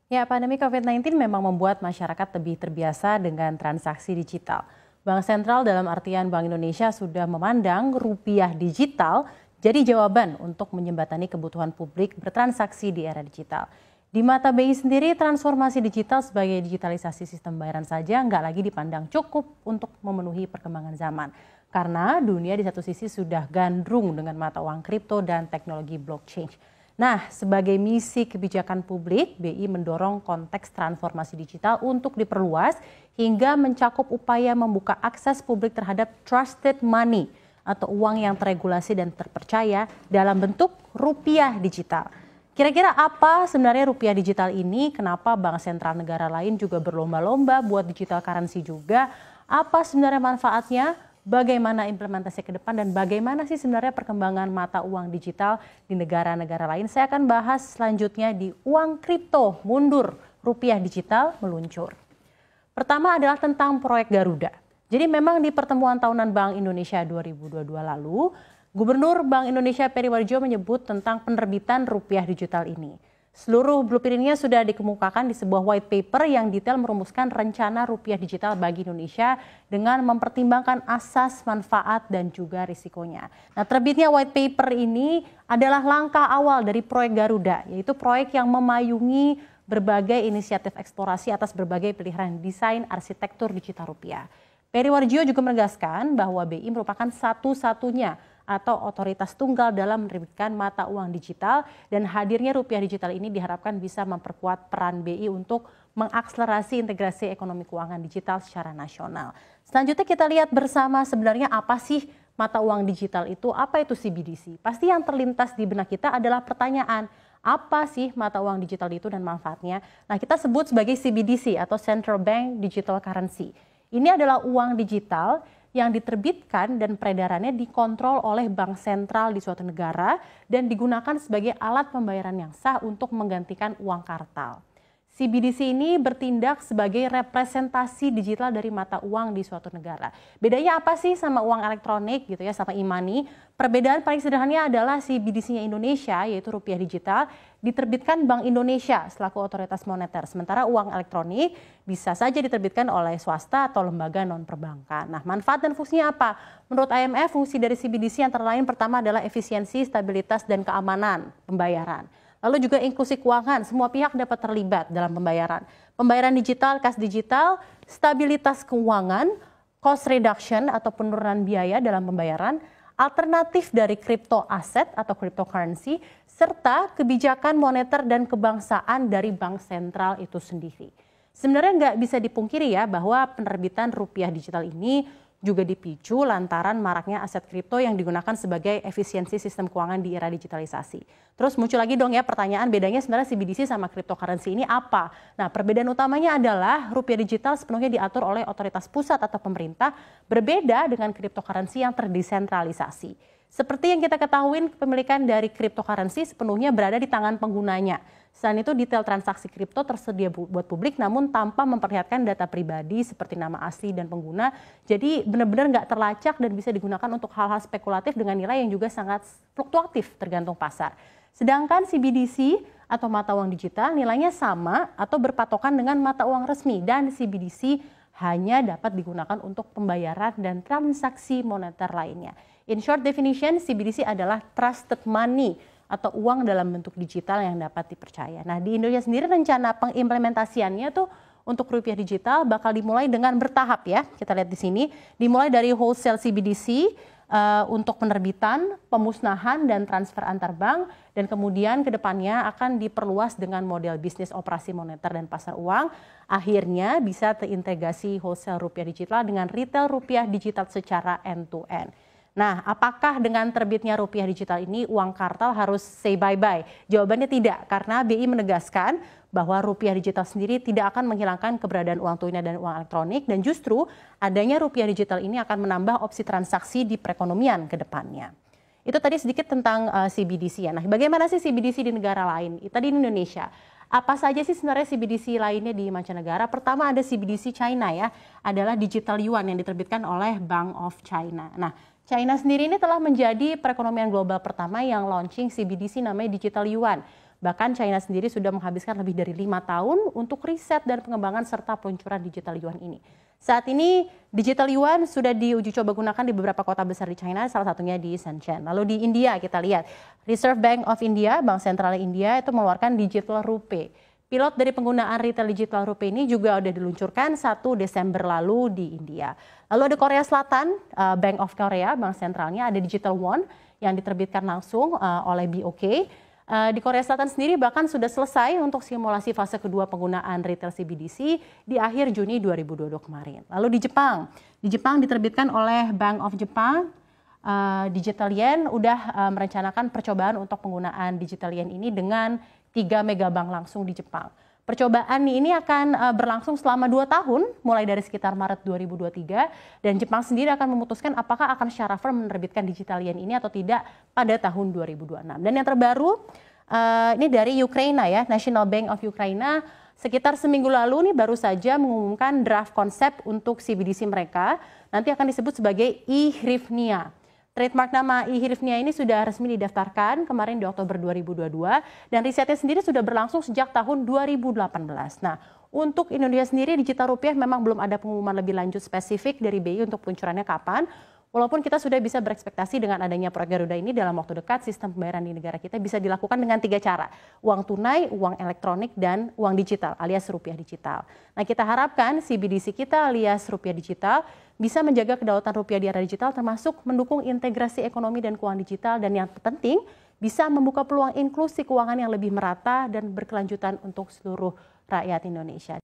Ya, pandemi COVID-19 memang membuat masyarakat lebih terbiasa dengan transaksi digital. Bank Sentral dalam artian Bank Indonesia sudah memandang rupiah digital jadi jawaban untuk menjembatani kebutuhan publik bertransaksi di era digital. Di mata BI sendiri, transformasi digital sebagai digitalisasi sistem bayaran saja nggak lagi dipandang cukup untuk memenuhi perkembangan zaman. Karena dunia di satu sisi sudah gandrung dengan mata uang kripto dan teknologi blockchain. Nah, sebagai misi kebijakan publik, BI mendorong konteks transformasi digital untuk diperluas hingga mencakup upaya membuka akses publik terhadap trusted money atau uang yang teregulasi dan terpercaya dalam bentuk rupiah digital. Kira-kira apa sebenarnya rupiah digital ini? Kenapa bank sentral negara lain juga berlomba-lomba buat digital currency juga? Apa sebenarnya manfaatnya? Bagaimana implementasi ke depan dan bagaimana sih sebenarnya perkembangan mata uang digital di negara-negara lain? Saya akan bahas selanjutnya di Uang Kripto Mundur, Rupiah Digital Meluncur. Pertama adalah tentang proyek Garuda. Jadi memang di pertemuan tahunan Bank Indonesia 2022 lalu, Gubernur Bank Indonesia Peri Warjio menyebut tentang penerbitan rupiah digital ini. Seluruh blueprint-nya sudah dikemukakan di sebuah white paper yang detail merumuskan rencana rupiah digital bagi Indonesia dengan mempertimbangkan asas, manfaat, dan juga risikonya. Nah, terbitnya white paper ini adalah langkah awal dari proyek Garuda, yaitu proyek yang memayungi berbagai inisiatif eksplorasi atas berbagai pilihan desain arsitektur digital rupiah. Peri Warjio juga menegaskan bahwa BI merupakan satu-satunya atau otoritas tunggal dalam menerbitkan mata uang digital dan hadirnya rupiah digital ini diharapkan bisa memperkuat peran BI untuk mengakselerasi integrasi ekonomi keuangan digital secara nasional. Selanjutnya kita lihat bersama sebenarnya apa sih mata uang digital itu, apa itu CBDC? Pasti yang terlintas di benak kita adalah pertanyaan, apa sih mata uang digital itu dan manfaatnya? Nah, kita sebut sebagai CBDC atau Central Bank Digital Currency. Ini adalah uang digital yang diterbitkan dan peredarannya dikontrol oleh bank sentral di suatu negara dan digunakan sebagai alat pembayaran yang sah untuk menggantikan uang kartal. CBDC ini bertindak sebagai representasi digital dari mata uang di suatu negara. Bedanya apa sih sama uang elektronik gitu ya, sama e-money? Perbedaan paling sederhananya adalah CBDC-nya Indonesia, yaitu rupiah digital, diterbitkan Bank Indonesia selaku otoritas moneter. Sementara uang elektronik bisa saja diterbitkan oleh swasta atau lembaga non-perbankan. Nah, manfaat dan fungsinya apa? Menurut IMF, fungsi dari CBDC antara lain pertama adalah efisiensi, stabilitas, dan keamanan pembayaran. Lalu juga inklusi keuangan, semua pihak dapat terlibat dalam pembayaran. Pembayaran digital, kas digital, stabilitas keuangan, cost reduction atau penurunan biaya dalam pembayaran, alternatif dari crypto aset atau cryptocurrency, serta kebijakan moneter dan kebangsaan dari bank sentral itu sendiri. Sebenarnya nggak bisa dipungkiri ya bahwa penerbitan rupiah digital ini juga dipicu lantaran maraknya aset kripto yang digunakan sebagai efisiensi sistem keuangan di era digitalisasi. Terus muncul lagi dong ya pertanyaan, bedanya sebenarnya CBDC sama cryptocurrency ini apa? Nah, perbedaan utamanya adalah rupiah digital sepenuhnya diatur oleh otoritas pusat atau pemerintah, berbeda dengan cryptocurrency yang terdesentralisasi. Seperti yang kita ketahui, kepemilikan dari cryptocurrency sepenuhnya berada di tangan penggunanya. Selain itu, detail transaksi kripto tersedia buat publik namun tanpa memperlihatkan data pribadi seperti nama asli dan pengguna. Jadi benar-benar nggak terlacak dan bisa digunakan untuk hal-hal spekulatif dengan nilai yang juga sangat fluktuatif tergantung pasar. Sedangkan CBDC atau mata uang digital nilainya sama atau berpatokan dengan mata uang resmi dan CBDC hanya dapat digunakan untuk pembayaran dan transaksi moneter lainnya. In short definition, CBDC adalah trusted money atau uang dalam bentuk digital yang dapat dipercaya. Nah, di Indonesia sendiri rencana pengimplementasiannya tuh untuk rupiah digital bakal dimulai dengan bertahap ya. Kita lihat di sini, dimulai dari wholesale CBDC untuk penerbitan, pemusnahan, dan transfer antar bank, dan kemudian ke depannya akan diperluas dengan model bisnis operasi moneter dan pasar uang. Akhirnya bisa terintegrasi wholesale rupiah digital dengan retail rupiah digital secara end-to-end. Nah, apakah dengan terbitnya rupiah digital ini uang kartal harus say bye-bye? Jawabannya tidak, karena BI menegaskan bahwa rupiah digital sendiri tidak akan menghilangkan keberadaan uang tunai dan uang elektronik, dan justru adanya rupiah digital ini akan menambah opsi transaksi di perekonomian ke depannya. Itu tadi sedikit tentang CBDC ya. Nah, bagaimana sih CBDC di negara lain? Tadi di Indonesia. Apa saja sih sebenarnya CBDC lainnya di mancanegara? Pertama ada CBDC China ya, adalah digital yuan yang diterbitkan oleh Bank of China. Nah, China sendiri ini telah menjadi perekonomian global pertama yang launching CBDC namanya Digital Yuan. Bahkan China sendiri sudah menghabiskan lebih dari 5 tahun untuk riset dan pengembangan serta peluncuran digital yuan ini. Saat ini digital yuan sudah diuji coba gunakan di beberapa kota besar di China, salah satunya di Shenzhen. Lalu di India kita lihat, Reserve Bank of India, Bank Sentral India itu mengeluarkan digital rupee. Pilot dari penggunaan retail digital rupee ini juga sudah diluncurkan 1 Desember lalu di India. Lalu ada Korea Selatan, Bank of Korea, bank sentralnya ada digital won yang diterbitkan langsung oleh BOK. Di Korea Selatan sendiri bahkan sudah selesai untuk simulasi fase kedua penggunaan retail CBDC di akhir Juni 2022 kemarin. Lalu di Jepang diterbitkan oleh Bank of Japan, Digital Yen udah merencanakan percobaan untuk penggunaan digital yen ini dengan 3 megabank langsung di Jepang. Percobaan ini akan berlangsung selama 2 tahun, mulai dari sekitar Maret 2023, dan Jepang sendiri akan memutuskan apakah akan secara firm menerbitkan digital yen ini atau tidak pada tahun 2026. Dan yang terbaru, ini dari Ukraina ya, National Bank of Ukraina, sekitar seminggu lalu nih baru saja mengumumkan draft konsep untuk CBDC mereka, nanti akan disebut sebagai e-hryvnia. Trademark nama e-hryvnia ini sudah resmi didaftarkan kemarin di Oktober 2022 dan risetnya sendiri sudah berlangsung sejak tahun 2018. Nah, untuk Indonesia sendiri digital rupiah memang belum ada pengumuman lebih lanjut spesifik dari BI untuk peluncurannya kapan. Walaupun kita sudah bisa berekspektasi dengan adanya proyek Garuda ini dalam waktu dekat, sistem pembayaran di negara kita bisa dilakukan dengan 3 cara. Uang tunai, uang elektronik, dan uang digital alias rupiah digital. Nah, kita harapkan CBDC kita alias rupiah digital bisa menjaga kedaulatan rupiah di era digital termasuk mendukung integrasi ekonomi dan keuangan digital dan yang penting bisa membuka peluang inklusi keuangan yang lebih merata dan berkelanjutan untuk seluruh rakyat Indonesia.